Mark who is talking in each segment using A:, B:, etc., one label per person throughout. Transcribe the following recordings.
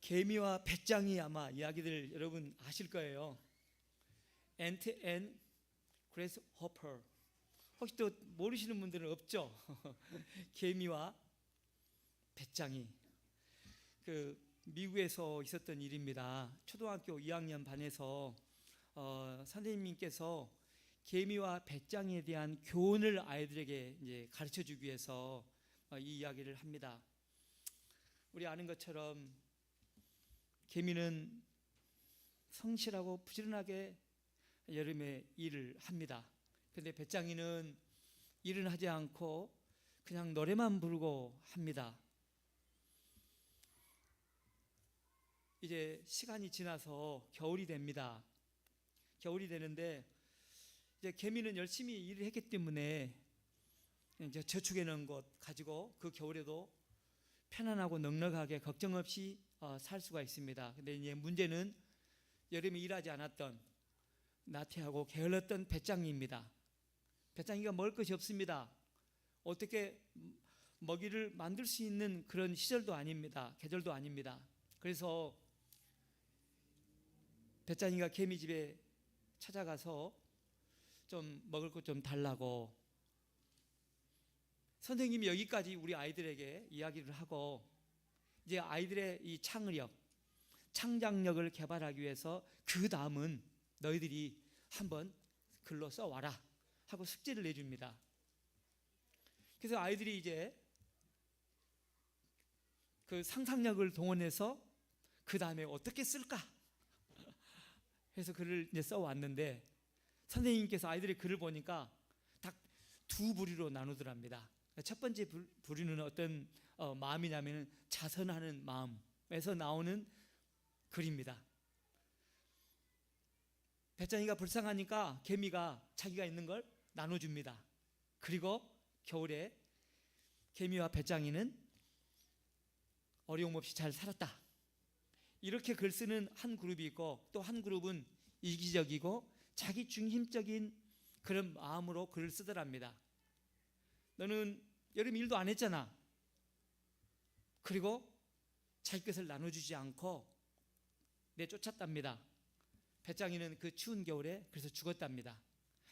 A: 개미와 배짱이 아마 이야기들 여러분 아실 거예요. Ant and Grasshopper. 혹시 또 모르시는 분들은 없죠? 개미와 배짱이. 미국에서 있었던 일입니다. 초등학교 2학년 반에서 선생님께서 개미와 배짱이에 대한 교훈을 아이들에게 이제 가르쳐 주기 위해서 이 이야기를 합니다. 우리 아는 것처럼 개미는 성실하고 부지런하게 여름에 일을 합니다. 그런데 배짱이는 일은 하지 않고 그냥 노래만 부르고 합니다. 이제 시간이 지나서 겨울이 됩니다. 겨울이 되는데 이제 개미는 열심히 일을 했기 때문에 이제 저축해 놓은 것 가지고 그 겨울에도 편안하고 넉넉하게 걱정 없이 살 수가 있습니다. 근데 이제 문제는 여름에 일하지 않았던 나태하고 게을렀던 배짱이입니다. 배짱이가 먹을 것이 없습니다. 어떻게 먹이를 만들 수 있는 그런 시절도 아닙니다. 계절도 아닙니다. 그래서 배짱이가 개미 집에 찾아가서 좀 먹을 것 좀 달라고, 선생님이 여기까지 우리 아이들에게 이야기를 하고 이제 아이들의 이 창작력을 개발하기 위해서 그 다음은 너희들이 한번 글로 써와라 하고 숙제를 내줍니다. 그래서 아이들이 이제 그 상상력을 동원해서 그 다음에 어떻게 쓸까 해서 글을 이제 써왔는데, 선생님께서 아이들의 글을 보니까 딱 두 부류로 나누더랍니다. 첫 번째 부류는 어떤 마음이냐면 자선하는 마음에서 나오는 글입니다. 배짱이가 불쌍하니까 개미가 자기가 있는 걸 나눠줍니다. 그리고 겨울에 개미와 배짱이는 어려움 없이 잘 살았다, 이렇게 글 쓰는 한 그룹이 있고, 또 한 그룹은 이기적이고 자기 중심적인 그런 마음으로 글을 쓰더랍니다. 너는 여름 일도 안 했잖아. 그리고 자기 것을 나눠주지 않고 내쫓았답니다. 배짱이는 그 추운 겨울에 그래서 죽었답니다.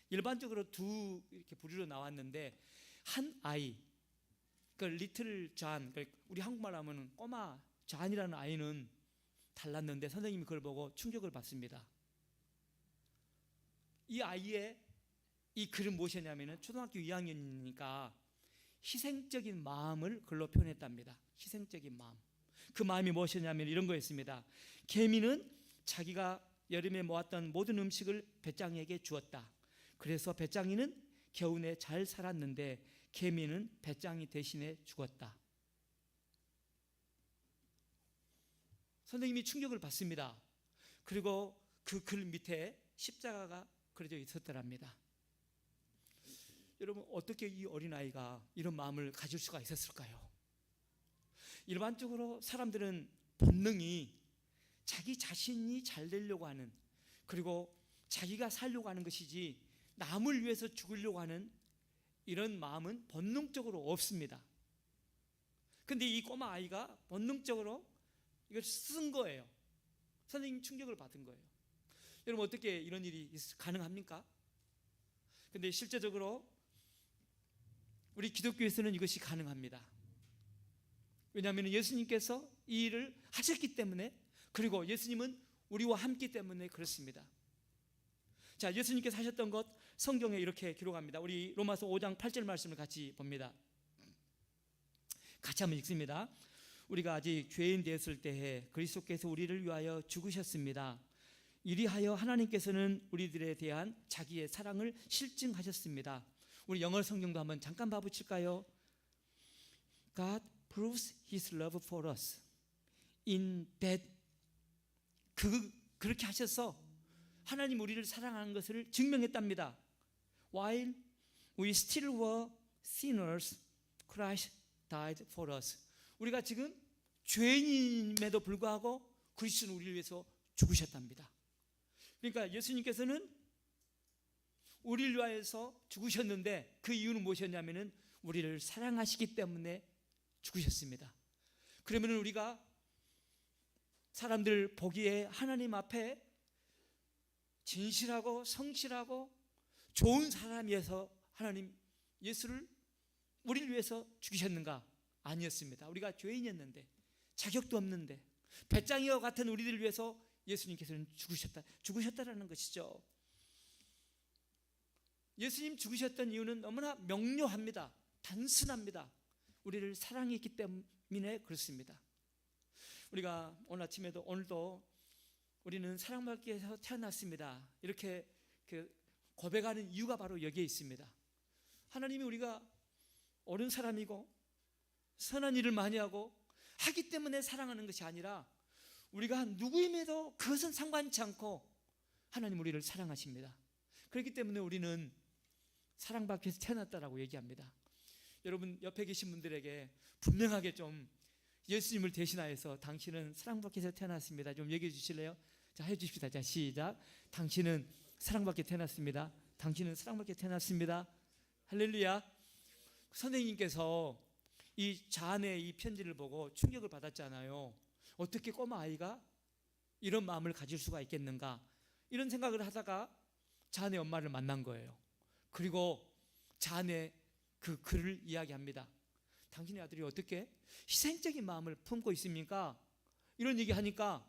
A: 일반적으로 두 이렇게 부류로 나왔는데, 한 아이, 그 리틀 존, 우리 한국말 하면 꼬마 존이라는 아이는 달랐는데 선생님이 그걸 보고 충격을 받습니다. 이 아이의 이 글은 무엇이냐면 초등학교 2학년이니까 희생적인 마음을 글로 표현했답니다. 희생적인 마음. 그 마음이 무엇이냐면 이런 거였습니다. 개미는 자기가 여름에 모았던 모든 음식을 배짱이에게 주었다. 그래서 배짱이는 겨우내 잘 살았는데 개미는 배짱이 대신에 죽었다. 선생님이 충격을 받습니다. 그리고 그 글 밑에 십자가가 그려져 있었더랍니다. 여러분, 어떻게 이 어린아이가 이런 마음을 가질 수가 있었을까요? 일반적으로 사람들은 본능이 자기 자신이 잘 되려고 하는, 그리고 자기가 살려고 하는 것이지 남을 위해서 죽으려고 하는 이런 마음은 본능적으로 없습니다. 그런데 이 꼬마 아이가 본능적으로 이걸 쓴 거예요. 선생님 충격을 받은 거예요. 여러분, 어떻게 이런 일이 가능합니까? 그런데 실제적으로 우리 기독교에서는 이것이 가능합니다. 왜냐하면 예수님께서 이 일을 하셨기 때문에, 그리고 예수님은 우리와 함께 때문에 그렇습니다. 자, 예수님께서 하셨던 것 성경에 이렇게 기록합니다. 우리 로마서 5장 8절 말씀을 같이 봅니다. 같이 한번 읽습니다. 우리가 아직 죄인 되었을 때에 그리스도께서 우리를 위하여 죽으셨습니다. 이리하여 하나님께서는 우리들에 대한 자기의 사랑을 실증하셨습니다. 우리 영어 성경도 한번 잠깐 봐보실까요? God proves His love for us in that, 그렇게 하셔서 하나님 우리를 사랑하는 것을 증명했답니다. While we still were sinners, Christ died for us. 우리가 지금 죄인임에도 불구하고 그리스도는 우리를 위해서 죽으셨답니다. 그러니까 예수님께서는 우리를 위하여서 죽으셨는데 그 이유는 무엇이었냐면 우리를 사랑하시기 때문에 죽으셨습니다. 그러면 우리가 사람들 보기에 하나님 앞에 진실하고 성실하고 좋은 사람이어서 하나님 예수를 우리를 위해서 죽이셨는가? 아니었습니다. 우리가 죄인이었는데, 자격도 없는데, 배짱이와 같은 우리들을 위해서 예수님께서는 죽으셨다라는 것이죠. 예수님 죽으셨던 이유는 너무나 명료합니다. 단순합니다. 우리를 사랑했기 때문에 그렇습니다. 우리가 오늘 아침에도, 오늘도 우리는 사랑받기 위해서 태어났습니다, 이렇게 고백하는 이유가 바로 여기에 있습니다. 하나님이 우리가 옳은 사람이고 선한 일을 많이 하고 하기 때문에 사랑하는 것이 아니라, 우리가 누구임에도 그것은 상관치 않고 하나님 우리를 사랑하십니다. 그렇기 때문에 우리는 사랑받기 위해서 태어났다라고 얘기합니다. 여러분 옆에 계신 분들에게 분명하게 좀 예수님을 대신하여서 당신은 사랑받기 위해서 태어났습니다 좀 얘기해 주실래요? 자, 해주십시다. 자, 시작. 당신은 사랑받기 태어났습니다. 당신은 사랑받기 태어났습니다. 할렐루야. 선생님께서 이 자아의 이 편지를 보고 충격을 받았잖아요. 어떻게 꼬마 아이가 이런 마음을 가질 수가 있겠는가, 이런 생각을 하다가 자아의 엄마를 만난 거예요. 그리고 자아의 그 글을 이야기합니다. 당신의 아들이 어떻게 희생적인 마음을 품고 있습니까? 이런 얘기하니까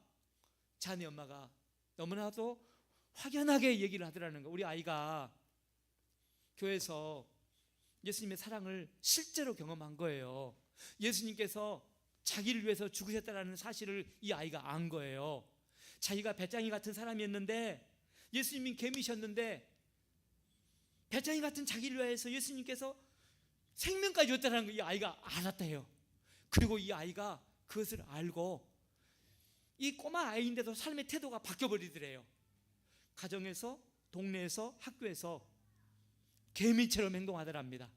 A: 자아의 엄마가 너무나도 확연하게 얘기를 하더라는 거예요. 우리 아이가 교회에서 예수님의 사랑을 실제로 경험한 거예요. 예수님께서 자기를 위해서 죽으셨다는 사실을 이 아이가 안 거예요. 자기가 배짱이 같은 사람이었는데, 예수님이 개미셨는데, 배짱이 같은 자기를 위해서 예수님께서 생명까지 줬다는 걸 이 아이가 알았대요. 그리고 이 아이가 그것을 알고 이 꼬마 아이인데도 삶의 태도가 바뀌어버리더래요. 가정에서, 동네에서, 학교에서 개미처럼 행동하더랍니다.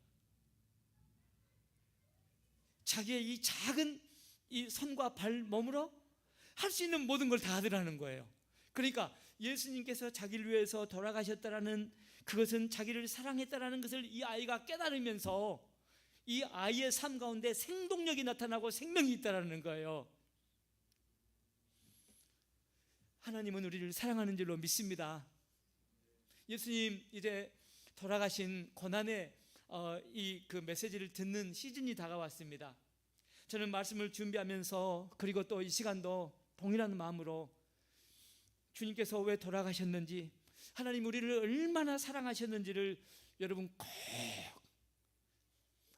A: 자기의 이 작은 이 손과 발, 몸으로 할 수 있는 모든 걸 다 하더라는 거예요. 그러니까 예수님께서 자기를 위해서 돌아가셨다라는 그것은 자기를 사랑했다라는 것을 이 아이가 깨달으면서 이 아이의 삶 가운데 생동력이 나타나고 생명이 있다라는 거예요. 하나님은 우리를 사랑하는 줄로 믿습니다. 예수님 이제 돌아가신 고난의 그 메시지를 듣는 시즌이 다가왔습니다. 저는 말씀을 준비하면서, 그리고 또 이 시간도 동일한 마음으로 주님께서 왜 돌아가셨는지, 하나님 우리를 얼마나 사랑하셨는지를 여러분 꼭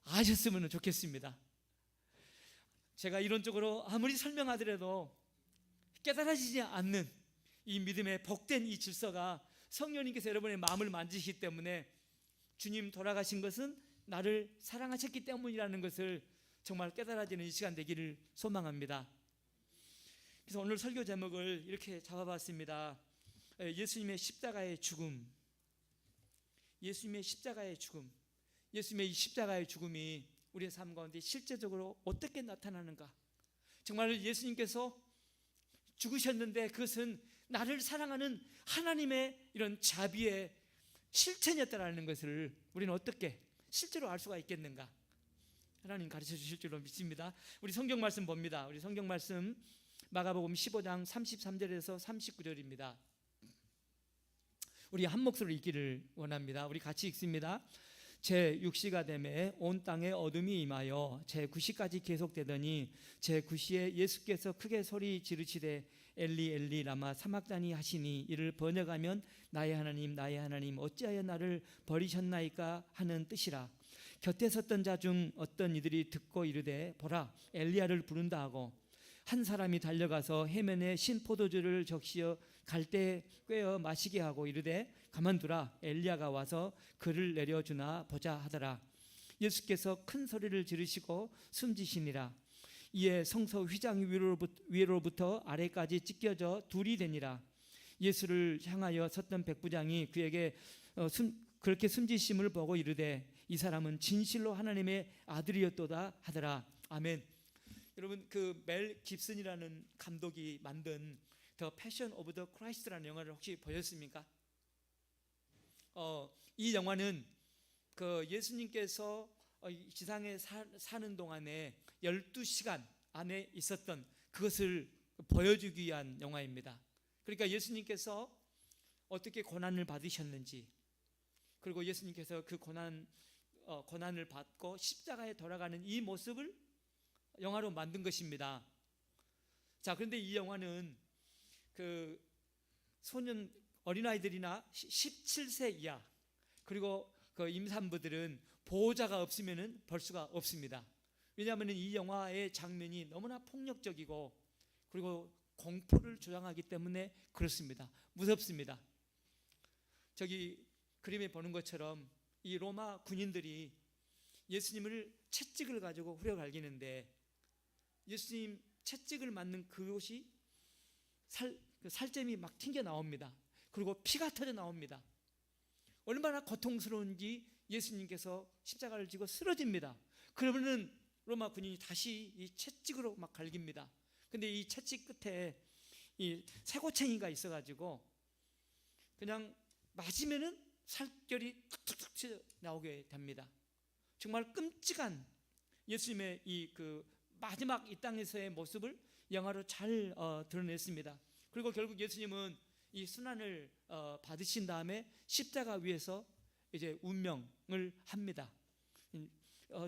A: 아셨으면 좋겠습니다. 제가 이론적으로 아무리 설명하더라도 깨달아지지 않는 이 믿음의 복된 이 질서가 성령님께서 여러분의 마음을 만지시기 때문에, 주님 돌아가신 것은 나를 사랑하셨기 때문이라는 것을 정말 깨달아지는 이 시간 되기를 소망합니다. 그래서 오늘 설교 제목을 이렇게 잡아봤습니다. 예수님의 십자가의 죽음. 예수님의 십자가의 죽음. 예수님의 이 십자가의 죽음이 우리의 삶 가운데 실제적으로 어떻게 나타나는가. 정말 예수님께서 죽으셨는데 그것은 나를 사랑하는 하나님의 이런 자비의 실천이었다는 것을 우리는 어떻게 실제로 알 수가 있겠는가. 하나님 가르쳐 주실 줄로 믿습니다. 우리 성경 말씀 봅니다. 우리 성경 말씀 마가복음 15장 33절에서 39절입니다. 우리 한 목소리로 읽기를 원합니다. 우리 같이 읽습니다. 제6시가 되매 온 땅에 어둠이 임하여 제9시까지 계속되더니 제9시에 예수께서 크게 소리 지르시되 엘리 엘리 라마 사막다니 하시니, 이를 번역하면 나의 하나님 어찌하여 나를 버리셨나이까 하는 뜻이라. 곁에 섰던 자 중 어떤 이들이 듣고 이르되 보라 엘리야를 부른다 하고, 한 사람이 달려가서 해면에 신 포도주를 적시어 갈대에 꿰어 마시게 하고 이르되 가만두라 엘리야가 와서 그를 내려주나 보자 하더라. 예수께서 큰 소리를 지르시고 숨지시니라. 이에 성소 휘장 위로부터 아래까지 찢겨져 둘이 되니라. 예수를 향하여 섰던 백부장이 그에게 그렇게 숨지심을 보고 이르되 이 사람은 진실로 하나님의 아들이었도다 하더라. 아멘. 여러분 그 멜 깁슨이라는 감독이 만든 The Passion of the Christ라는 영화를 혹시 보셨습니까? 이 영화는 그 예수님께서 지상에 사는 동안에 12시간 안에 있었던 그것을 보여주기 위한 영화입니다. 그러니까 예수님께서 어떻게 고난을 받으셨는지, 그리고 예수님께서 그 고난을 받고 십자가에 돌아가는 이 모습을 영화로 만든 것입니다. 자, 그런데 이 영화는 그 소년 어린아이들이나 17세 이하, 그리고 그 임산부들은 보호자가 없으면 볼 수가 없습니다. 왜냐하면 이 영화의 장면이 너무나 폭력적이고 그리고 공포를 조장하기 때문에 그렇습니다. 무섭습니다. 저기 그림에 보는 것처럼 이 로마 군인들이 예수님을 채찍을 가지고 후려갈기는데, 예수님 채찍을 맞는 그곳이 살점이 막 튕겨 나옵니다. 그리고 피가 터져 나옵니다. 얼마나 고통스러운지 예수님께서 십자가를 지고 쓰러집니다. 그러면은 로마 군인이 다시 이 채찍으로 막 갈깁니다. 근데 이 채찍 끝에 이 쇠고챙이가 있어가지고 그냥 맞으면은 살결이 툭툭툭 튀어 나오게 됩니다. 정말 끔찍한 예수님의 이 그 마지막 이 땅에서의 모습을 영화로 잘 드러냈습니다. 그리고 결국 예수님은 이 순환을 받으신 다음에 십자가 위에서 이제 운명을 합니다.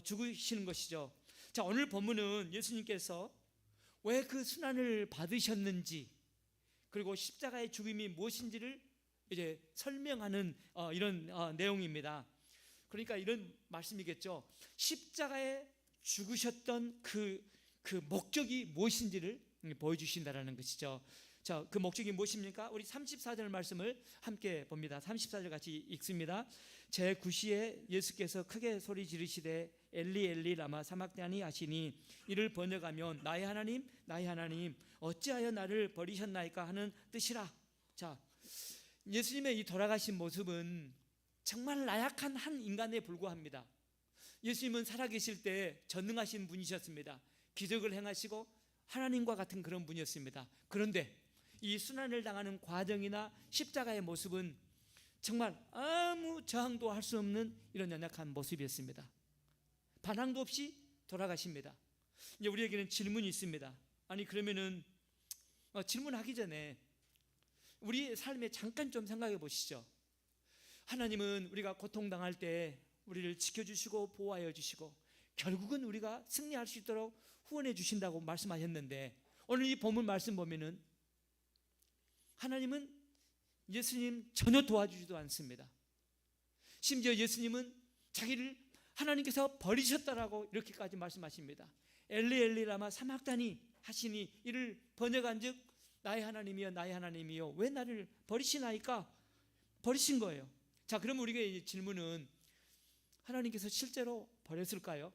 A: 죽으시는 것이죠. 자, 오늘 본문은 예수님께서 왜 그 순환을 받으셨는지, 그리고 십자가의 죽음이 무엇인지를 이제 설명하는 이런 내용입니다. 그러니까 이런 말씀이겠죠. 십자가에 죽으셨던 그 목적이 무엇인지를 보여주신다라는 것이죠. 자, 그 목적이 무엇입니까? 우리 34절 말씀을 함께 봅니다. 34절 같이 읽습니다. 제9시에 예수께서 크게 소리 지르시되 엘리 엘리 라마 사막다니 하시니, 이를 번역하면 나의 하나님 나의 하나님 어찌하여 나를 버리셨나이까 하는 뜻이라. 자, 예수님의 이 돌아가신 모습은 정말 나약한 한 인간에 불과합니다. 예수님은 살아계실 때 전능하신 분이셨습니다. 기적을 행하시고 하나님과 같은 그런 분이었습니다. 그런데 이 순환을 당하는 과정이나 십자가의 모습은 정말 아무 저항도 할 수 없는 이런 연약한 모습이었습니다. 반항도 없이 돌아가십니다. 이제 우리에게는 질문이 있습니다. 아니, 그러면은 질문하기 전에 우리 삶에 잠깐 좀 생각해 보시죠. 하나님은 우리가 고통당할 때 우리를 지켜주시고 보호하여 주시고 결국은 우리가 승리할 수 있도록 후원해 주신다고 말씀하셨는데, 오늘 이 본문 말씀 보면은 하나님은 예수님 전혀 도와주지도 않습니다. 심지어 예수님은 자기를 하나님께서 버리셨다라고 이렇게까지 말씀하십니다. 엘리 엘리 라마 사막다니 하시니, 이를 번역한즉 나의 하나님이여 나의 하나님이여 왜 나를 버리시나이까. 버리신 거예요. 자, 그럼 우리가 질문은, 하나님께서 실제로 버렸을까요?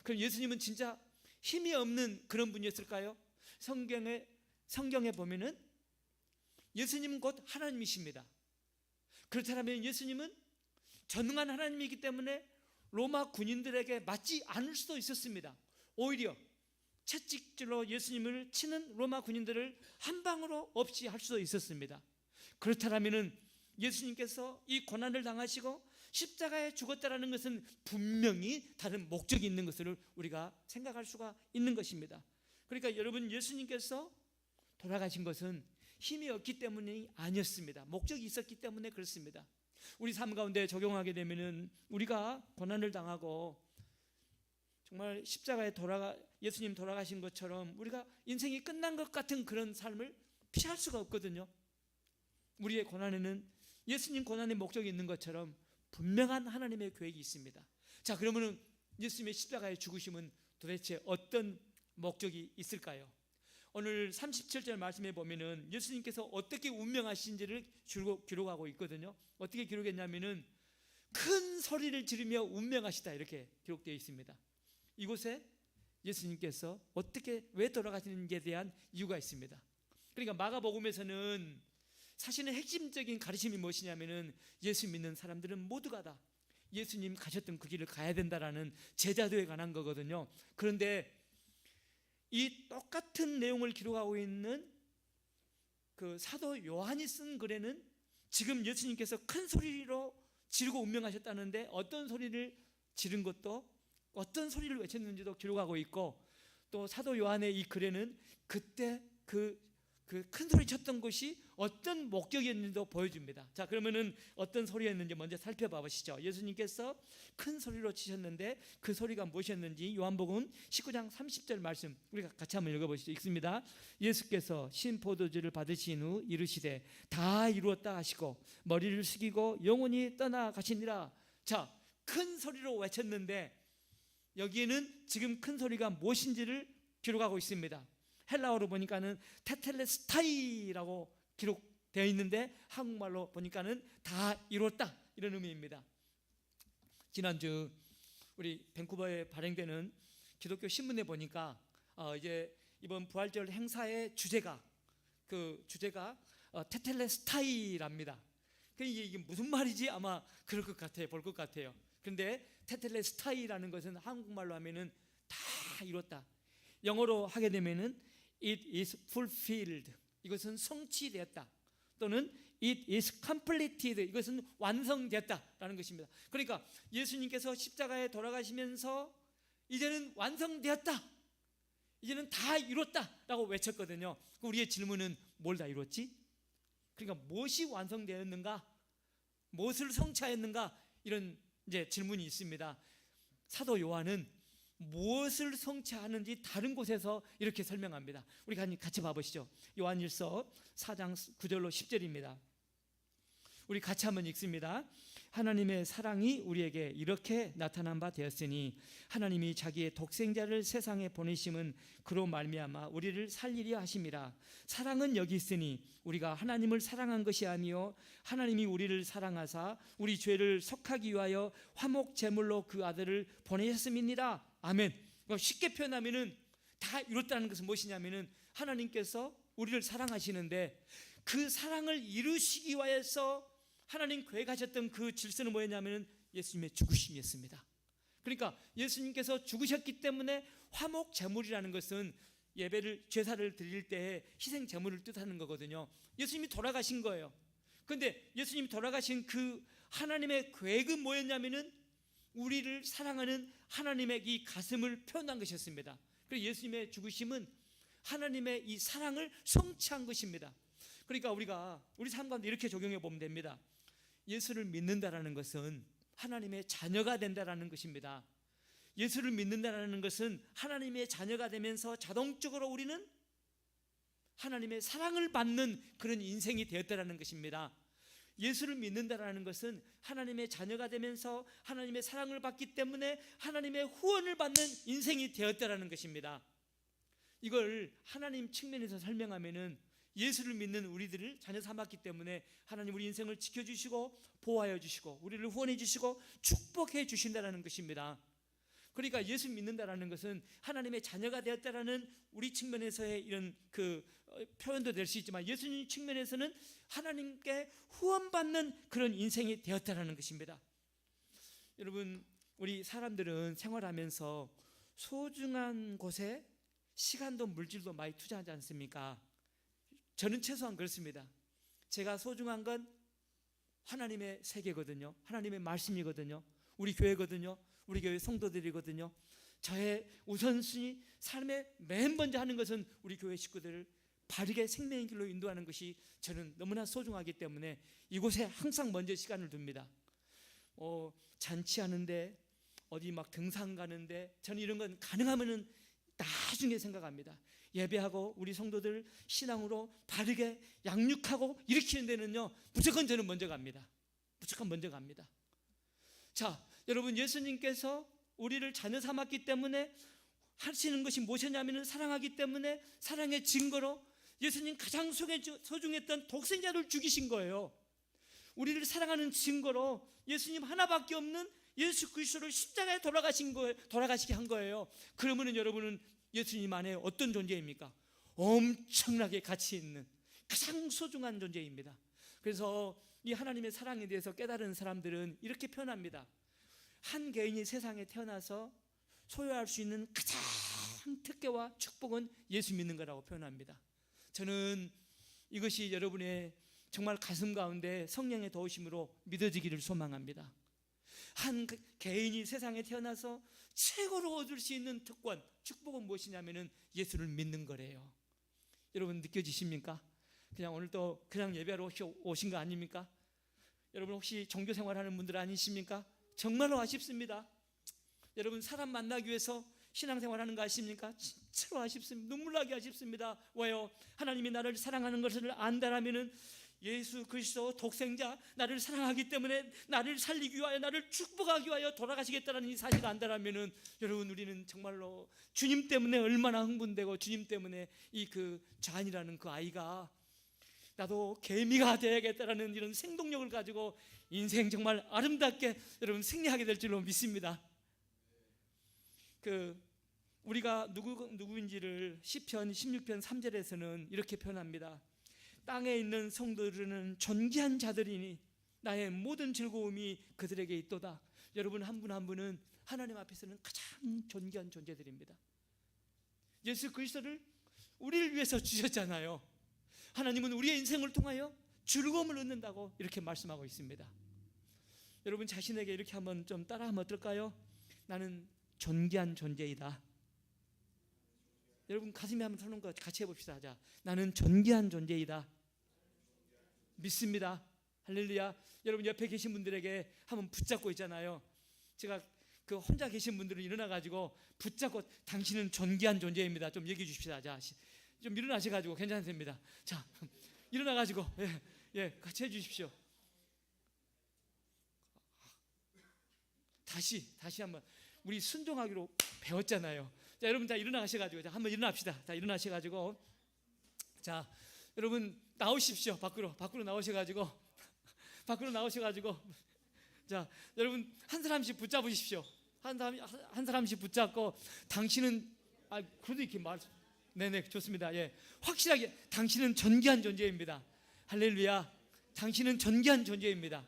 A: 그럼 예수님은 진짜 힘이 없는 그런 분이었을까요? 성경에 보면은 예수님은 곧 하나님이십니다. 그렇다면 예수님은 전능한 하나님이기 때문에 로마 군인들에게 맞지 않을 수도 있었습니다. 오히려 채찍질로 예수님을 치는 로마 군인들을 한 방으로 없이 할 수도 있었습니다. 그렇다면 예수님께서 이 고난을 당하시고 십자가에 죽었다는 것은 분명히 다른 목적이 있는 것을 우리가 생각할 수가 있는 것입니다. 그러니까 여러분, 예수님께서 돌아가신 것은 힘이 없기 때문이 아니었습니다. 목적이 있었기 때문에 그렇습니다. 우리 삶 가운데 적용하게 되면은 우리가 고난을 당하고 정말 십자가에 예수님 돌아가신 것처럼 우리가 인생이 끝난 것 같은 그런 삶을 피할 수가 없거든요. 우리의 고난에는 예수님 고난의 목적이 있는 것처럼 분명한 하나님의 계획이 있습니다. 자, 그러면 예수님의 십자가의 죽으심은 도대체 어떤 목적이 있을까요? 오늘 37절 말씀에 보면은 예수님께서 어떻게 운명하신지를 기록하고 있거든요. 어떻게 기록했냐면은 큰 소리를 지르며 운명하시다 이렇게 기록되어 있습니다. 이곳에 예수님께서 왜 돌아가시는지에 대한 이유가 있습니다. 그러니까 마가복음에서는 사실은 핵심적인 가르침이 무엇이냐면은 예수 믿는 사람들은 모두가 다 예수님 가셨던 그 길을 가야 된다라는 제자도에 관한 거거든요. 그런데 이 똑같은 내용을 기록하고 있는 그 사도 요한이 쓴 글에는 지금 예수님께서 큰 소리로 지르고 운명하셨다는데 어떤 소리를 지른 것도 어떤 소리를 외쳤는지도 기록하고 있고, 또 사도 요한의 이 글에는 그때 그 큰 소리 쳤던 것이 어떤 목적이었는지도 보여줍니다. 자, 그러면은 어떤 소리였는지 먼저 살펴봐 보시죠. 예수님께서 큰 소리로 치셨는데 그 소리가 무엇이었는지 요한복음 19장 30절 말씀 우리가 같이 한번 읽어보시죠. 읽습니다. 예수께서 신 포도주를 받으신 후 이르시되 다 이루었다 하시고 머리를 숙이고 영원히 떠나가시니라. 자, 큰 소리로 외쳤는데 여기에는 지금 큰 소리가 무엇인지를 기록하고 있습니다. 헬라어로 보니까는 테텔레스타이라고 기록되어 있는데 한국말로 보니까는 다 이뤘다 이런 의미입니다. 지난주 우리 밴쿠버에 발행되는 기독교 신문에 보니까 이제 이번 부활절 행사의 주제가 테텔레스타이랍니다. 이게 무슨 말이지? 아마 그럴 것 같아요. 볼 것 같아요. 그런데 테텔레스타이라는 것은 한국말로 하면은 다 이뤘다. 영어로 하게 되면은 it is fulfilled. 이것은 성취되었다. 또는 it is completed. 이것은 완성되었다라는 것입니다. 그러니까 예수님께서 십자가에 돌아가시면서 이제는 완성되었다. 이제는 다 이뤘다라고 외쳤거든요. 우리의 질문은 뭘 다 이뤘지? 그러니까 무엇이 완성되었는가? 무엇을 성취하였는가? 이런 이제 질문이 있습니다. 사도 요한은 무엇을 성취하는지 다른 곳에서 이렇게 설명합니다. 우리 같이 봐보시죠. 요한일서 4장 9절로 10절입니다. 우리 같이 한번 읽습니다. 하나님의 사랑이 우리에게 이렇게 나타난 바 되었으니 하나님이 자기의 독생자를 세상에 보내심은 그로 말미암아 우리를 살리려 하심이라. 사랑은 여기 있으니 우리가 하나님을 사랑한 것이 아니요 하나님이 우리를 사랑하사 우리 죄를 속하기 위하여 화목 제물로 그 아들을 보내셨음이니라. 아멘. 쉽게 표현하면은 다 이뤘다는 것은 무엇이냐면은 하나님께서 우리를 사랑하시는데 그 사랑을 이루시기 위해서 하나님 계획하셨던 그 질서는 뭐였냐면은 예수님의 죽으심이었습니다. 그러니까 예수님께서 죽으셨기 때문에 화목 제물이라는 것은 예배를 제사를 드릴 때 희생 제물을 뜻하는 거거든요. 예수님이 돌아가신 거예요. 그런데 예수님이 돌아가신 그 하나님의 계획은 뭐였냐면은 우리를 사랑하는 하나님의 이 가슴을 표현한 것이었습니다. 그래서 예수님의 죽으심은 하나님의 이 사랑을 성취한 것입니다. 그러니까 우리가 우리 삶 가운데 이렇게 적용해 보면 됩니다. 예수를 믿는다라는 것은 하나님의 자녀가 된다라는 것입니다. 예수를 믿는다라는 것은 하나님의 자녀가 되면서 자동적으로 우리는 하나님의 사랑을 받는 그런 인생이 되었다라는 것입니다. 예수를 믿는다라는 것은 하나님의 자녀가 되면서 하나님의 사랑을 받기 때문에 하나님의 후원을 받는 인생이 되었다라는 것입니다. 이걸 하나님 측면에서 설명하면은 예수를 믿는 우리들을 자녀 삼았기 때문에 하나님 우리 인생을 지켜주시고 보호하여 주시고 우리를 후원해 주시고 축복해 주신다는 것입니다. 그러니까 예수 믿는다라는 것은 하나님의 자녀가 되었다라는 우리 측면에서의 이런 표현도 될 수 있지만 예수님 측면에서는 하나님께 후원받는 그런 인생이 되었다라는 것입니다. 여러분, 우리 사람들은 생활하면서 소중한 곳에 시간도 물질도 많이 투자하지 않습니까? 저는 최소한 그렇습니다. 제가 소중한 건 하나님의 세계거든요. 하나님의 말씀이거든요. 우리 교회거든요. 우리 교회 성도들이거든요. 저의 우선순위, 삶의 맨 먼저 하는 것은 우리 교회 식구들을 바르게 생명의 길로 인도하는 것이 저는 너무나 소중하기 때문에 이곳에 항상 먼저 시간을 둡니다. 잔치하는데 어디 막 등산 가는데 저는 이런 건 가능하면은 나중에 생각합니다. 예배하고 우리 성도들 신앙으로 바르게 양육하고 일으키는 데는요 무조건 저는 먼저 갑니다. 무조건 먼저 갑니다. 자, 여러분, 예수님께서 우리를 자녀 삼았기 때문에 하시는 것이 무엇이냐면 사랑하기 때문에 사랑의 증거로 예수님 가장 소중했던 독생자를 죽이신 거예요. 우리를 사랑하는 증거로 예수님 하나밖에 없는 예수 그리스도를 십자가에 돌아가시게 한 거예요. 그러면은 여러분은 예수님 안에 어떤 존재입니까? 엄청나게 가치 있는 가장 소중한 존재입니다. 그래서 이 하나님의 사랑에 대해서 깨달은 사람들은 이렇게 표현합니다. 한 개인이 세상에 태어나서 소유할 수 있는 가장 특혜와 축복은 예수 믿는 거라고 표현합니다. 저는 이것이 여러분의 정말 가슴 가운데 성령의 도우심으로 믿어지기를 소망합니다. 한 개인이 세상에 태어나서 최고로 얻을 수 있는 특권, 축복은 무엇이냐면은 예수를 믿는 거래요. 여러분 느껴지십니까? 그냥 오늘 또 그냥 예배하러 오신 거 아닙니까? 여러분 혹시 종교 생활하는 분들 아니십니까? 정말로 아쉽습니다. 여러분 사람 만나기 위해서 신앙생활하는 거 아십니까? 진짜로 아쉽습니다. 눈물나게 아쉽습니다. 왜요? 하나님이 나를 사랑하는 것을 안다라면은 예수 그리스도 독생자 나를 사랑하기 때문에 나를 살리기 위하여 나를 축복하기 위하여 돌아가시겠다는 이 사실을 안다라면은 여러분 우리는 정말로 주님 때문에 얼마나 흥분되고 주님 때문에 이 그 잔이라는 그 아이가 나도 개미가 되야겠다라는 이런 생동력을 가지고 인생 정말 아름답게 여러분 승리하게 될 줄로 믿습니다. 우리가 누구인지를 시편 16편 3절에서는 이렇게 표현합니다. 땅에 있는 성도들은 존귀한 자들이니 나의 모든 즐거움이 그들에게 있도다. 여러분 한 분 한 분은 하나님 앞에서는 가장 존귀한 존재들입니다. 예수 그리스도를 우리를 위해서 주셨잖아요. 하나님은 우리의 인생을 통하여 즐거움을 얻는다고 이렇게 말씀하고 있습니다. 여러분 자신에게 이렇게 한번 좀 따라하면 어떨까요? 나는 존귀한 존재이다. 여러분 가슴에 한번 서는 거 같이 해봅시다. 자, 나는 존귀한 존재이다. 믿습니다. 할렐루야. 여러분 옆에 계신 분들에게 한번 붙잡고 있잖아요. 제가 그 혼자 계신 분들은 일어나가지고 붙잡고 당신은 존귀한 존재입니다. 좀 얘기해 주십시다. 자, 좀 일어나셔가지고 괜찮습니다. 자, 일어나가지고 같이 해주십시오. 다시 한번 우리 순종하기로 배웠잖아요. 자, 여러분 다 일어나셔가지고 자, 한번 일어납시다. 자, 일어나셔가지고 자, 여러분 나오십시오. 밖으로 나오셔가지고 자, 여러분 한 사람씩 붙잡으십시오. 한 사람씩 붙잡고 당신은 그래도 이렇게 네네 좋습니다. 예, 확실하게 당신은 존귀한 존재입니다. 할렐루야. 당신은 존귀한 존재입니다.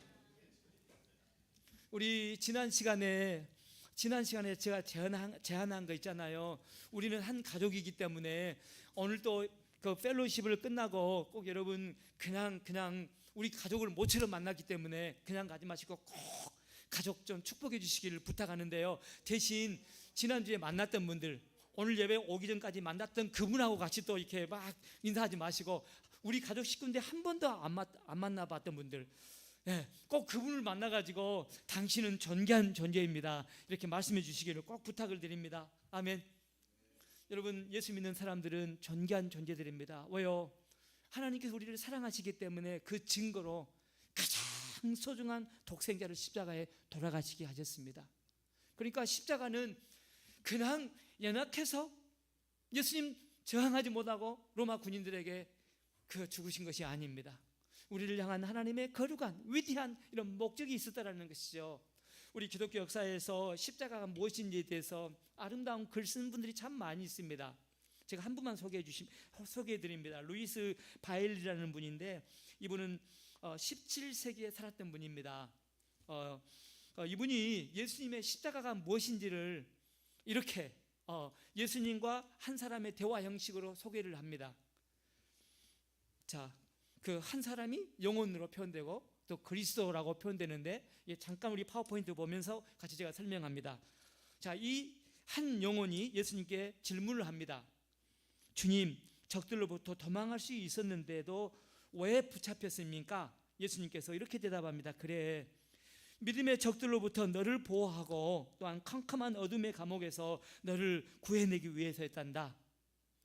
A: 우리 지난 시간에 제가 제안한 거 있잖아요. 우리는 한 가족이기 때문에 오늘 또 그 펠로십을 끝나고 꼭 여러분 그냥 우리 가족을 모처럼 만났기 때문에 그냥 가지 마시고 꼭 가족 좀 축복해 주시기를 부탁하는데요. 대신 지난주에 만났던 분들 오늘 예배 오기 전까지 만났던 그분하고 같이 또 이렇게 막 인사하지 마시고 우리 가족 식구인데 한 번도 안 만나봤던 분들 꼭 그분을 만나가지고 당신은 존귀한 존재입니다. 이렇게 말씀해 주시기를 꼭 부탁을 드립니다. 아멘. 여러분 예수 믿는 사람들은 존귀한 존재들입니다. 왜요? 하나님께서 우리를 사랑하시기 때문에 그 증거로 가장 소중한 독생자를 십자가에 돌아가시게 하셨습니다. 그러니까 십자가는 그냥 연약해서 예수님 저항하지 못하고 로마 군인들에게 죽으신 것이 아닙니다. 우리를 향한 하나님의 거룩한 위대한 이런 목적이 있었다라는 것이죠. 우리 기독교 역사에서 십자가가 무엇인지에 대해서 아름다운 글 쓴 분들이 참 많이 있습니다. 제가 한 분만 소개해 드립니다. 루이스 바일이라는 분인데 이분은 17세기에 살았던 분입니다. 이분이 예수님의 십자가가 무엇인지를 이렇게 예수님과 한 사람의 대화 형식으로 소개를 합니다. 자, 그 한 사람이 영혼으로 표현되고 또 그리스도라고 표현되는데 잠깐 우리 파워포인트 보면서 같이 제가 설명합니다. 자, 이 한 영혼이 예수님께 질문을 합니다. 주님, 적들로부터 도망할 수 있었는데도 왜 붙잡혔습니까? 예수님께서 이렇게 대답합니다. 그래, 믿음의 적들로부터 너를 보호하고 또한 캄캄한 어둠의 감옥에서 너를 구해내기 위해서였단다.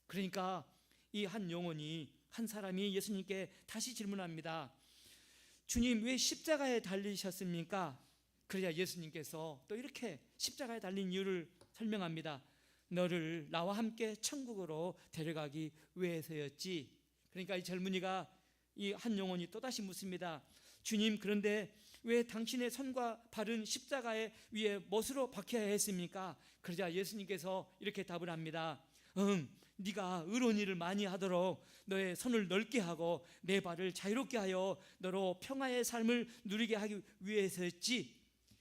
A: 그러니까 이 한 영혼이 한 사람이 예수님께 다시 질문합니다. 주님, 왜 십자가에 달리셨습니까? 그래야 예수님께서 또 이렇게 십자가에 달린 이유를 설명합니다. 너를 나와 함께 천국으로 데려가기 위해서였지. 그러니까 이 젊은이가 이 한 영혼이 또다시 묻습니다. 주님, 그런데 왜 당신의 손과 발은 십자가에 위에 못으로 박혀야 했습니까? 그러자 예수님께서 이렇게 답을 합니다. 네가 의로운 일을 많이 하도록 너의 손을 넓게 하고 내 발을 자유롭게 하여 너로 평화의 삶을 누리게 하기 위해서였지.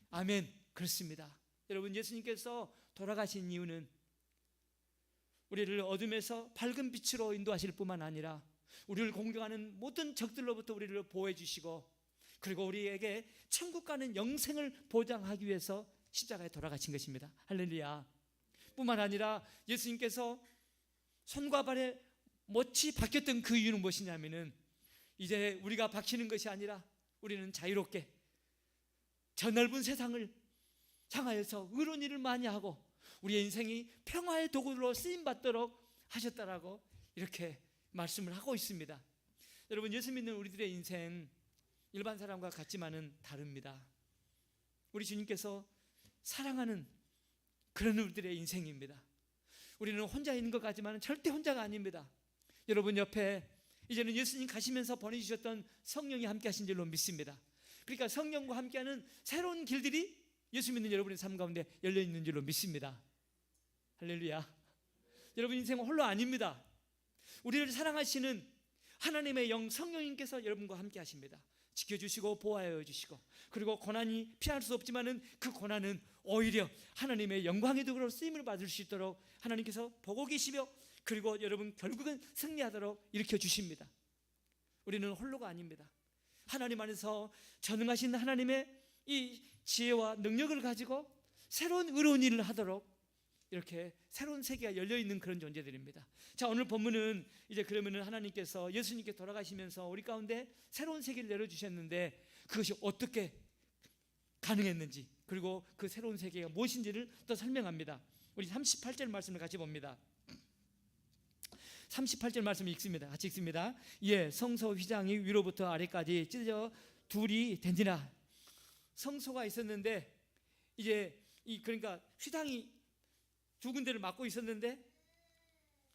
A: 아멘. 그렇습니다. 여러분, 예수님께서 돌아가신 이유는 우리를 어둠에서 밝은 빛으로 인도하실 뿐만 아니라 우리를 공경하는 모든 적들로부터 우리를 보호해 주시고 그리고 우리에게 천국 가는 영생을 보장하기 위해서 십자가에 돌아가신 것입니다. 할렐루야. 뿐만 아니라 예수님께서 손과 발에 못이 바뀌었던 그 이유는 무엇이냐면은 이제 우리가 박히는 것이 아니라 우리는 자유롭게 저 넓은 세상을 향하여서 의로운 일을 많이 하고 우리의 인생이 평화의 도구로 쓰임받도록 하셨다라고 이렇게 말씀을 하고 있습니다. 여러분, 예수 믿는 우리들의 인생 일반 사람과 같지만은 다릅니다. 우리 주님께서 사랑하는 그런 우리들의 인생입니다. 우리는 혼자 있는 것 같지만 절대 혼자가 아닙니다. 여러분 옆에 이제는 예수님 가시면서 보내주셨던 성령이 함께 하신 줄로 믿습니다. 그러니까 성령과 함께하는 새로운 길들이 예수 믿는 여러분의 삶 가운데 열려있는 줄로 믿습니다. 할렐루야. 여러분 인생은 홀로 아닙니다. 우리를 사랑하시는 하나님의 영 성령님께서 여러분과 함께 하십니다. 지켜주시고 보호하여 주시고, 그리고 고난이 피할 수 없지만은 그 고난은 오히려 하나님의 영광의 도구로 쓰임을 받을 수 있도록 하나님께서 보고 계시며, 그리고 여러분 결국은 승리하도록 일으켜 주십니다. 우리는 홀로가 아닙니다. 하나님 안에서 전능하신 하나님의 이 지혜와 능력을 가지고 새로운 의로운 일을 하도록 이렇게 새로운 세계가 열려있는 그런 존재들입니다. 자, 오늘 본문은 이제 그러면은 하나님께서 예수님께 돌아가시면서 우리 가운데 새로운 세계를 내려주셨는데 그것이 어떻게 가능했는지, 그리고 그 새로운 세계가 무엇인지를 또 설명합니다. 우리 38절 말씀을 같이 봅니다. 38절 말씀 읽습니다. 같이 읽습니다. 예, 성소 휘장이 위로부터 아래까지 찢어져 둘이 된지라. 성소가 있었는데 이제 그러니까 휘장이 두 군데를 맡고 있었는데,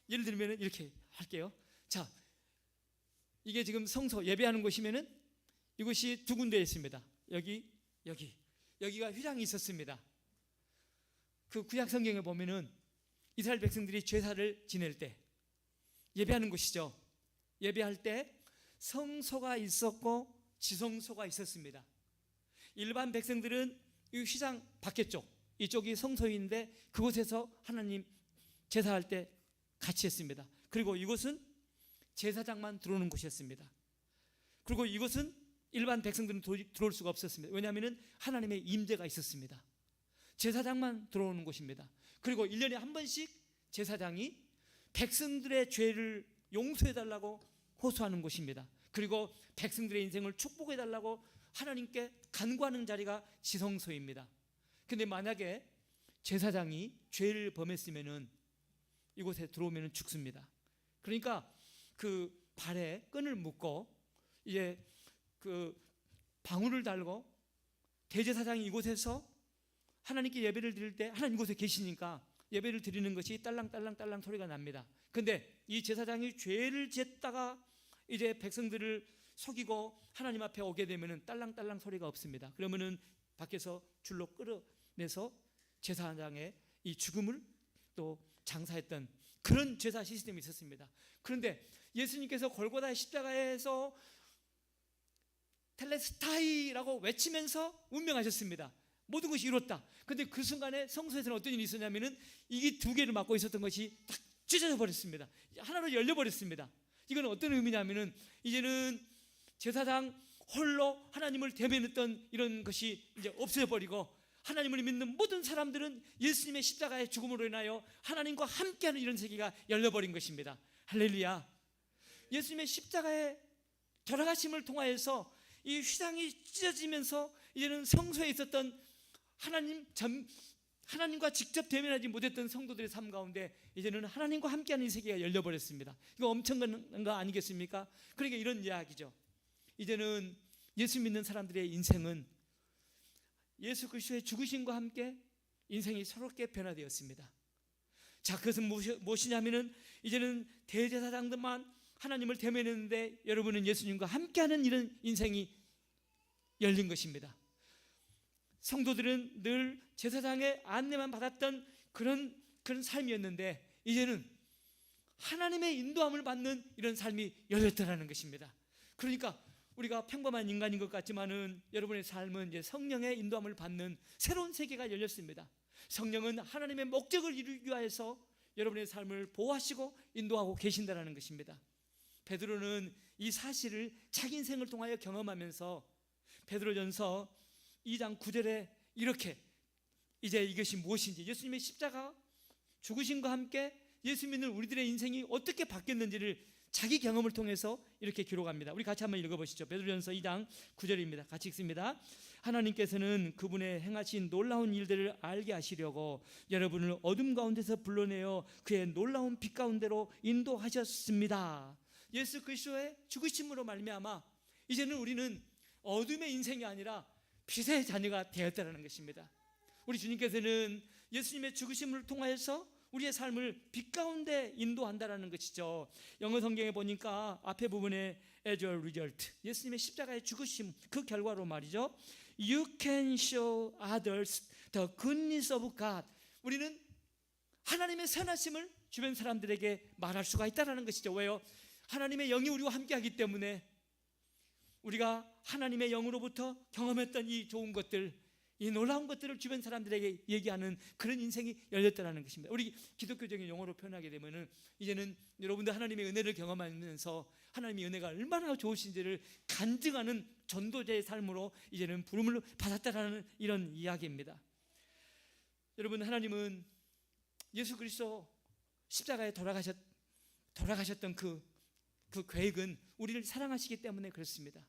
A: 예를 들면 이렇게 할게요. 자, 이게 지금 성소 예배하는 곳이면은 이곳이 두 군데 있습니다. 여기가 휘장이 있었습니다. 그 구약 성경에 보면은 이스라엘 백성들이 제사를 지낼 때 예배하는 곳이죠. 예배할 때 성소가 있었고 지성소가 있었습니다. 일반 백성들은 이 휘장 밖에 쪽, 이쪽이 성소인데 그곳에서 하나님 제사할 때 같이 했습니다. 그리고 이곳은 제사장만 들어오는 곳이었습니다. 그리고 이곳은 일반 백성들은 들어올 수가 없었습니다. 왜냐하면 하나님의 임재가 있었습니다. 제사장만 들어오는 곳입니다. 그리고 1년에 한 번씩 제사장이 백성들의 죄를 용서해달라고 호소하는 곳입니다. 그리고 백성들의 인생을 축복해달라고 하나님께 간구하는 자리가 지성소입니다. 근데 만약에 제사장이 죄를 범했으면은 이곳에 들어오면 죽습니다. 그러니까 그 발에 끈을 묶고 이제 그 방울을 달고 대제사장이 이곳에서 하나님께 예배를 드릴 때 하나님 이곳에 계시니까 예배를 드리는 것이 딸랑딸랑딸랑 소리가 납니다. 근데 이 제사장이 죄를 짓다가 이제 백성들을 속이고 하나님 앞에 오게 되면은 딸랑딸랑 소리가 없습니다. 그러면은 밖에서 줄로 끌어내서 제사장의 이 죽음을 또 장사했던 그런 제사 시스템이 있었습니다. 그런데 예수님께서 골고다 십자가에서 텔레스타이라고 외치면서 운명하셨습니다. 모든 것이 이뤘다. 그런데 그 순간에 성소에서는 어떤 일이 있었냐면은 이게 두 개를 맡고 있었던 것이 딱 찢어져 버렸습니다. 하나로 열려 버렸습니다. 이건 어떤 의미냐면은 이제는 제사장 홀로 하나님을 대면했던 이런 것이 이제 없어져 버리고, 하나님을 믿는 모든 사람들은 예수님의 십자가의 죽음으로 인하여 하나님과 함께하는 이런 세계가 열려버린 것입니다. 할렐루야. 예수님의 십자가의 돌아가심을 통하여서 이 휘장이 찢어지면서 이제는 성소에 있었던 하나님과 직접 대면하지 못했던 성도들의 삶 가운데 이제는 하나님과 함께하는 이 세계가 열려버렸습니다. 이거 엄청난 거 아니겠습니까? 그러니까 이런 이야기죠. 이제는 예수 믿는 사람들의 인생은 예수 그리스도의 죽으심과 함께 인생이 새롭게 변화되었습니다. 자, 그것은 무엇이냐면은 이제는 대제사장들만 하나님을 대면했는데 여러분은 예수님과 함께하는 이런 인생이 열린 것입니다. 성도들은 늘 제사장의 안내만 받았던 그런 삶이었는데 이제는 하나님의 인도함을 받는 이런 삶이 열렸다라는 것입니다. 그러니까 우리가 평범한 인간인 것 같지만은 여러분의 삶은 이제 성령의 인도함을 받는 새로운 세계가 열렸습니다. 성령은 하나님의 목적을 이루기 위해서 여러분의 삶을 보호하시고 인도하고 계신다라는 것입니다. 베드로는 이 사실을 자기 인생을 통하여 경험하면서 베드로전서 2장 9절에 이렇게 이제 이것이 무엇인지, 예수님의 십자가 죽으심과 함께 예수 믿는 우리들의 인생이 어떻게 바뀌었는지를 자기 경험을 통해서 이렇게 기록합니다. 우리 같이 한번 읽어보시죠. 베드로전서 2장 9절입니다. 같이 읽습니다. 하나님께서는 그분의 행하신 놀라운 일들을 알게 하시려고 여러분을 어둠 가운데서 불러내어 그의 놀라운 빛 가운데로 인도하셨습니다. 예수 그리스도의 죽으심으로 말미암아 이제는 우리는 어둠의 인생이 아니라 빛의 자녀가 되었다는 것입니다. 우리 주님께서는 예수님의 죽으심을 통하여서 우리의 삶을 빛 가운데 인도한다라는 것이죠. 영어 성경에 보니까 앞에 부분에 as a result, 예수님의 십자가의 죽으심 그 결과로 말이죠. You can show others the goodness of God. 우리는 하나님의 선하심을 주변 사람들에게 말할 수가 있다는 것이죠. 왜요? 하나님의 영이 우리와 함께하기 때문에 우리가 하나님의 영으로부터 경험했던 이 좋은 것들, 이 놀라운 것들을 주변 사람들에게 얘기하는 그런 인생이 열렸다는 것입니다. 우리 기독교적인 용어로 표현하게 되면은 이제는 여러분들 하나님의 은혜를 경험하면서 하나님의 은혜가 얼마나 좋으신지를 간증하는 전도자의 삶으로 이제는 부름을 받았다라는 이런 이야기입니다. 여러분, 하나님은 예수 그리스도 십자가에 돌아가셨던 그 계획은 우리를 사랑하시기 때문에 그렇습니다.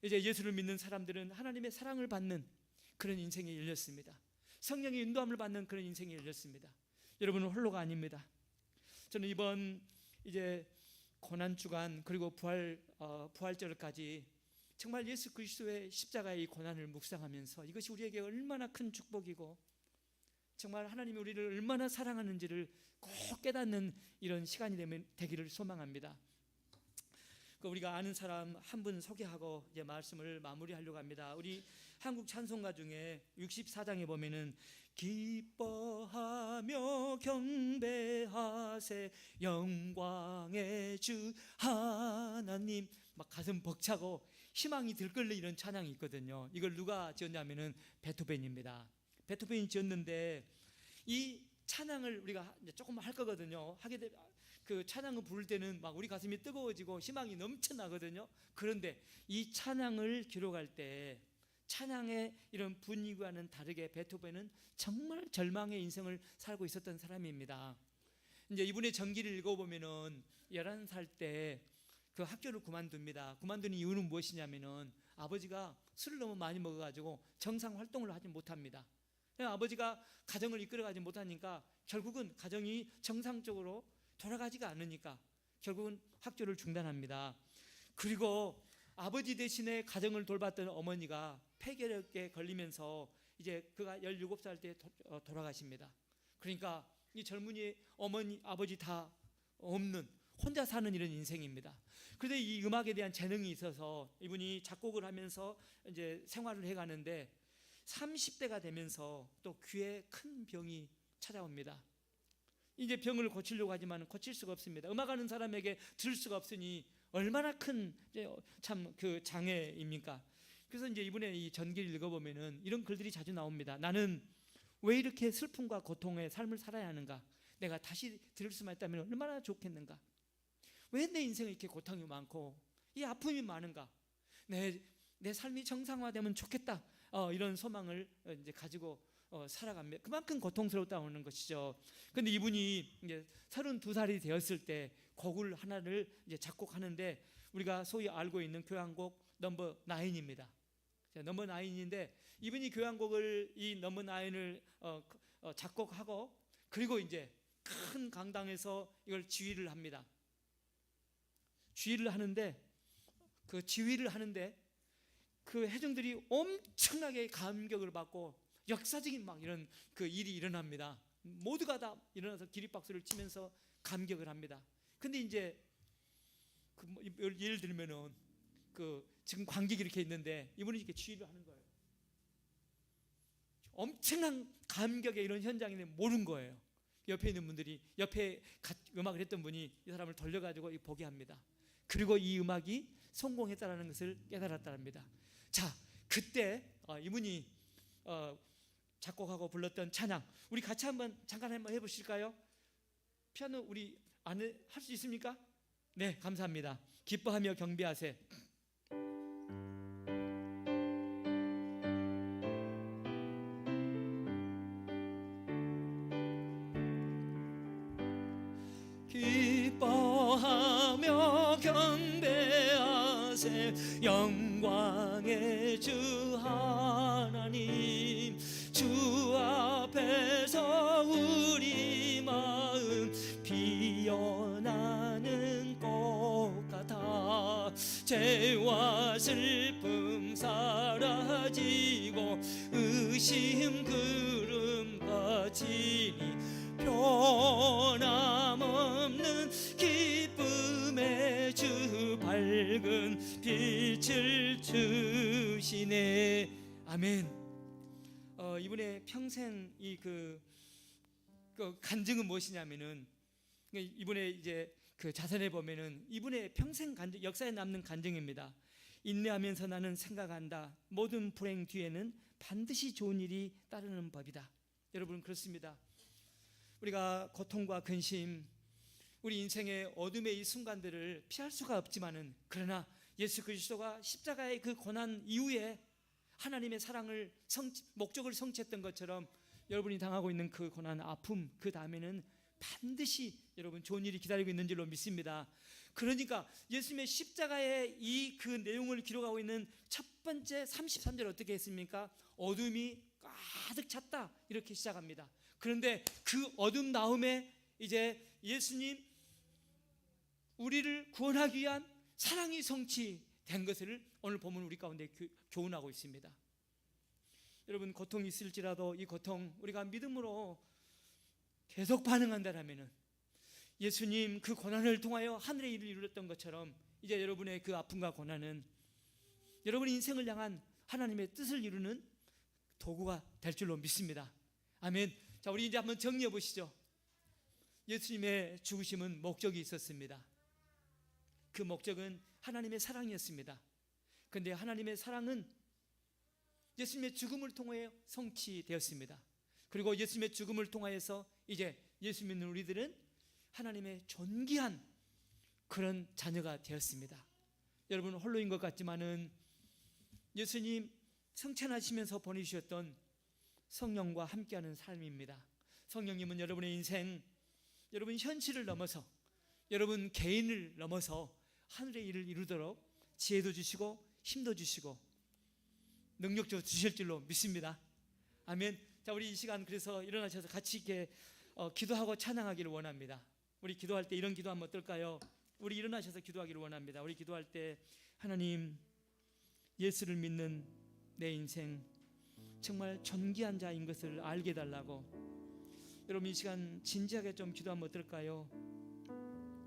A: 이제 예수를 믿는 사람들은 하나님의 사랑을 받는 그런 인생이 열렸습니다. 성령의 인도함을 받는 그런 인생이 열렸습니다. 여러분은 홀로가 아닙니다. 저는 이번 이제 고난 주간 그리고 부활절까지 정말 예수 그리스도의 십자가의 이 고난을 묵상하면서 이것이 우리에게 얼마나 큰 축복이고 정말 하나님이 우리를 얼마나 사랑하는지를 꼭 깨닫는 이런 시간이 되기를 소망합니다. 우리가 아는 사람 한 분 소개하고 이제 말씀을 마무리하려고 합니다. 우리 한국 찬송가 중에 64장에 보면은 기뻐하며 경배하세 영광의 주 하나님, 막 가슴 벅차고 희망이 들끓는 이런 찬양이 있거든요. 이걸 누가 지었냐면은 베토벤입니다. 베토벤이 지었는데 이 찬양을 우리가 이제 조금 할 거거든요. 그 찬양을 부를 때는 막 우리 가슴이 뜨거워지고 희망이 넘쳐나거든요. 그런데 이 찬양을 기록할 때 찬양의 이런 분위기와는 다르게 베토벤은 정말 절망의 인생을 살고 있었던 사람입니다. 이제 이분의 전기를 읽어보면은 11살 때 그 학교를 그만둡니다. 그만둔 이유는 무엇이냐면은 아버지가 술을 너무 많이 먹어가지고 정상 활동을 하지 못합니다. 아버지가 가정을 이끌어가지 못하니까 결국은 가정이 정상적으로 돌아가지가 않으니까 결국은 학교를 중단합니다. 그리고 아버지 대신에 가정을 돌봤던 어머니가 폐결핵에 걸리면서 이제 그가 17살 때 돌아가십니다. 그러니까 이 젊은이 어머니 아버지 다 없는 혼자 사는 이런 인생입니다. 그런데 이 음악에 대한 재능이 있어서 이분이 작곡을 하면서 이제 생활을 해가는데 30대가 되면서 또 귀에 큰 병이 찾아옵니다. 이제 병을 고치려고 하지만 고칠 수가 없습니다. 음악하는 사람에게 들을 수가 없으니 얼마나 큰 참 그 장애입니까? 그래서 이제 이분의 이 전기를 읽어보면은 이런 글들이 자주 나옵니다. 나는 왜 이렇게 슬픔과 고통의 삶을 살아야 하는가? 내가 다시 들을 수만 있다면 얼마나 좋겠는가? 왜 내 인생에 이렇게 고통이 많고 이 아픔이 많은가? 내 삶이 정상화되면 좋겠다. 이런 소망을 이제 가지고 살아갑니다. 그만큼 고통스럽다는 것이죠. 그런데 이분이 이제 32살이 되었을 때 곡을 하나를 이제 작곡하는데 우리가 소위 알고 있는 교향곡 넘버 9입니다. 넘버 9인데 이분이 교향곡을 이 넘버 9을 작곡하고 그리고 이제 큰 강당에서 이걸 지휘를 합니다. 지휘를 하는데 그 회중들이 엄청나게 감격을 받고 역사적인 막 이런 그 일이 일어납니다. 모두가 다 일어나서 기립박수를 치면서 감격을 합니다. 근데 이제 예를 들면은 지금 관객이 이렇게 있는데 이분이 이렇게 지휘를 하는 거예요. 엄청난 감격의 이런 현장인데 모르는 거예요. 옆에 있는 분들이 옆에 음악을 했던 분이 이 사람을 돌려가지고 보게 합니다. 그리고 이 음악이 성공했다는 것을 깨달았답니다. 자, 그때 이분이 작곡하고 불렀던 찬양 우리 같이 잠깐 한번 해보실까요? 피아노 우리 안에 할 수 있습니까? 네, 감사합니다. 기뻐하며 경배하세. 영광의 주 하나님, 주 앞에서 우리 마음 피어나는 꽃 같아. 죄와 슬픔 사라지고 의심 구름 거치니 변함없는 기쁨의 주 밝은 빛을 주시네. 아멘. 이분의 평생 그 간증은 무엇이냐면은, 이분의 이제 그 자선에 보면은 이분의 평생 간증, 역사에 남는 간증입니다. 인내하면서 나는 생각한다. 모든 불행 뒤에는 반드시 좋은 일이 따르는 법이다. 여러분, 그렇습니다. 우리가 고통과 근심, 우리 인생의 어둠의 이 순간들을 피할 수가 없지만은, 그러나 예수 그리스도가 십자가의 그 고난 이후에 하나님의 사랑을 목적을 성취했던 것처럼 여러분이 당하고 있는 그 고난, 아픔, 그 다음에는 반드시 여러분 좋은 일이 기다리고 있는 줄로 믿습니다. 그러니까 예수님의 십자가의 이 그 내용을 기록하고 있는 첫 번째 33절 어떻게 했습니까? 어둠이 가득 찼다, 이렇게 시작합니다. 그런데 그 어둠 다음에 이제 예수님, 우리를 구원하기 위한 사랑이 성취된 것을 오늘 본문 우리 가운데 교훈하고 있습니다. 여러분, 고통이 있을지라도 이 고통 우리가 믿음으로 계속 반응한다라면은, 예수님 그 고난을 통하여 하늘의 일을 이루었던 것처럼 이제 여러분의 그 아픔과 고난은 여러분의 인생을 향한 하나님의 뜻을 이루는 도구가 될 줄로 믿습니다. 아멘. 자, 우리 이제 한번 정리해 보시죠. 예수님의 죽으심은 목적이 있었습니다. 그 목적은 하나님의 사랑이었습니다. 그런데 하나님의 사랑은 예수님의 죽음을 통해 성취되었습니다. 그리고 예수님의 죽음을 통하여서 이제 예수 믿는 우리들은 하나님의 존귀한 그런 자녀가 되었습니다. 여러분, 홀로인 것 같지만은 예수님 성찬하시면서 보내주셨던 성령과 함께하는 삶입니다. 성령님은 여러분의 인생, 여러분 현실을 넘어서, 여러분 개인을 넘어서 하늘의 일을 이루도록 지혜도 주시고 힘도 주시고 능력도 주실 줄로 믿습니다. 아멘. 자, 우리 이 시간 그래서 일어나셔서 같이 이렇게 기도하고 찬양하기를 원합니다. 우리 기도할 때 이런 기도하면 어떨까요? 우리 일어나셔서 기도하기를 원합니다. 우리 기도할 때, 하나님, 예수를 믿는 내 인생 정말 존귀한 자인 것을 알게 해달라고. 여러분, 이 시간 진지하게 좀 기도하면 어떨까요?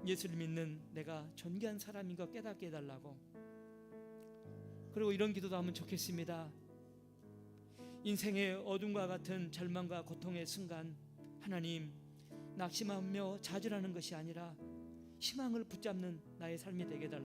A: 예수를 믿는 내가 존귀한 사람인 것 깨닫게 해달라고. 그리고 이런 기도도 하면 좋겠습니다. 인생의 어둠과 같은 절망과 고통의 순간, 하나님, 낙심하며 좌절하는 것이 아니라 희망을 붙잡는 나의 삶이 되게 해달라고.